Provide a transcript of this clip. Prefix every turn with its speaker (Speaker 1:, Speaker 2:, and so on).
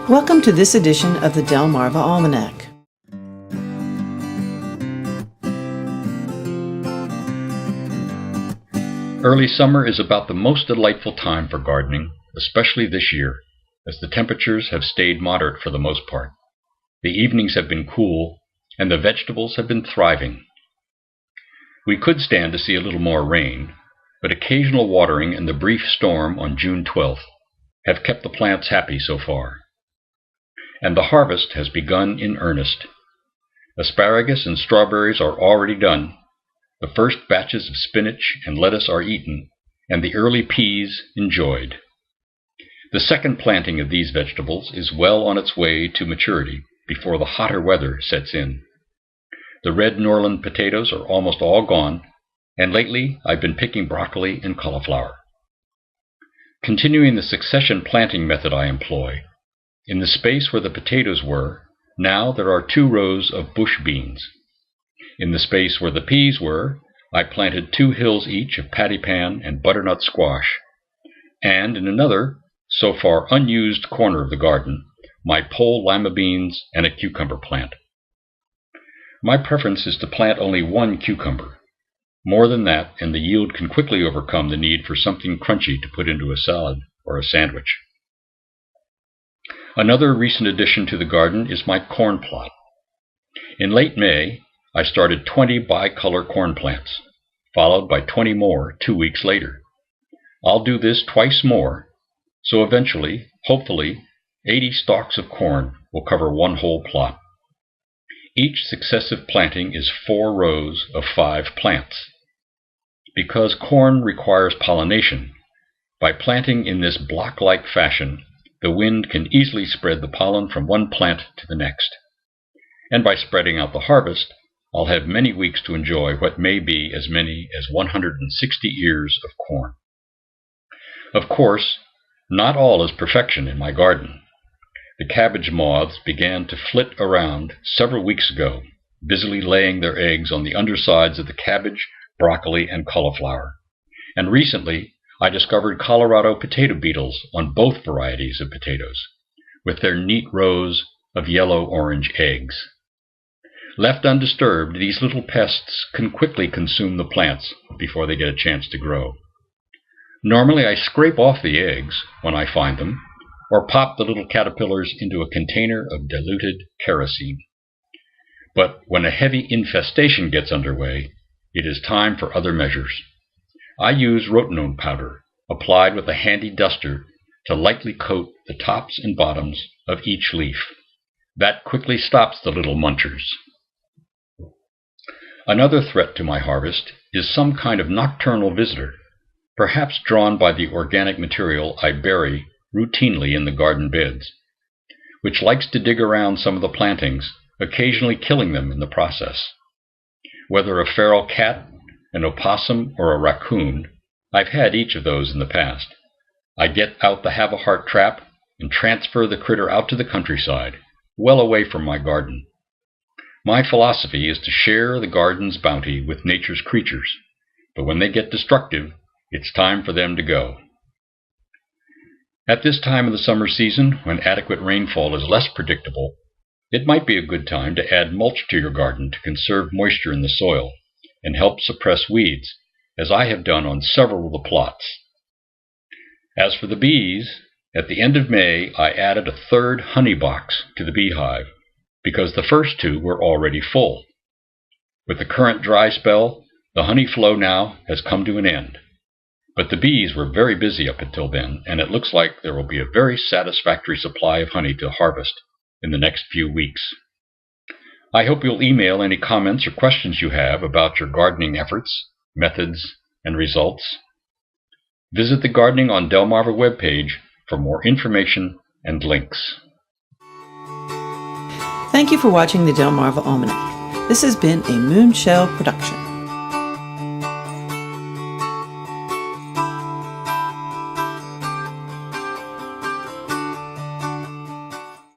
Speaker 1: Welcome to this edition of the Delmarva Almanac.
Speaker 2: Early summer is about the most delightful time for gardening, especially this year, as the temperatures have stayed moderate for the most part. The evenings have been cool, and the vegetables have been thriving. We could stand to see a little more rain, but occasional watering and the brief storm on June 12th have kept the plants happy so far. And the harvest has begun in earnest. Asparagus and strawberries are already done. The first batches of spinach and lettuce are eaten, and the early peas enjoyed. The second planting of these vegetables is well on its way to maturity before the hotter weather sets in. The red Norland potatoes are almost all gone, and lately I've been picking broccoli and cauliflower. Continuing the succession planting method I employ, in the space where the potatoes were, now there are 2 rows of bush beans. In the space where the peas were, I planted 2 hills each of patty pan and butternut squash, and in another, so far unused corner of the garden, my pole lima beans and a cucumber plant. My preference is to plant only 1 cucumber. More than that, and the yield can quickly overcome the need for something crunchy to put into a salad or a sandwich. Another recent addition to the garden is my corn plot. In late May, I started 20 bicolor corn plants, followed by 20 more 2 weeks later. I'll do this twice more, so eventually, hopefully, 80 stalks of corn will cover 1 whole plot. Each successive planting is 4 rows of 5 plants. Because corn requires pollination, by planting in this block-like fashion, the wind can easily spread the pollen from one plant to the next. And by spreading out the harvest, I'll have many weeks to enjoy what may be as many as 160 ears of corn. Of course, not all is perfection in my garden. The cabbage moths began to flit around several weeks ago, busily laying their eggs on the undersides of the cabbage, broccoli, and cauliflower. And recently, I discovered Colorado potato beetles on both varieties of potatoes, with their neat rows of yellow-orange eggs. Left undisturbed, these little pests can quickly consume the plants before they get a chance to grow. Normally, I scrape off the eggs when I find them, or pop the little caterpillars into a container of diluted kerosene. But when a heavy infestation gets underway, it is time for other measures. I use rotenone powder, applied with a handy duster, to lightly coat the tops and bottoms of each leaf. That quickly stops the little munchers. Another threat to my harvest is some kind of nocturnal visitor, perhaps drawn by the organic material I bury routinely in the garden beds, which likes to dig around some of the plantings, occasionally killing them in the process. Whether a feral cat, an opossum, or a raccoon, I've had each of those in the past. I get out the have-a-heart trap and transfer the critter out to the countryside, well away from my garden. My philosophy is to share the garden's bounty with nature's creatures, but when they get destructive, it's time for them to go. At this time of the summer season, when adequate rainfall is less predictable, it might be a good time to add mulch to your garden to conserve moisture in the soil and help suppress weeds, as I have done on several of the plots. As for the bees, at the end of May I added a 3rd honey box to the beehive, because the first 2 were already full. With the current dry spell, the honey flow now has come to an end. But the bees were very busy up until then, and it looks like there will be a very satisfactory supply of honey to harvest in the next few weeks. I hope you'll email any comments or questions you have about your gardening efforts, methods, and results. Visit the Gardening on Delmarva webpage for more information and links.
Speaker 1: Thank you for watching the Delmarva Almanac. This has been a Moonshell production.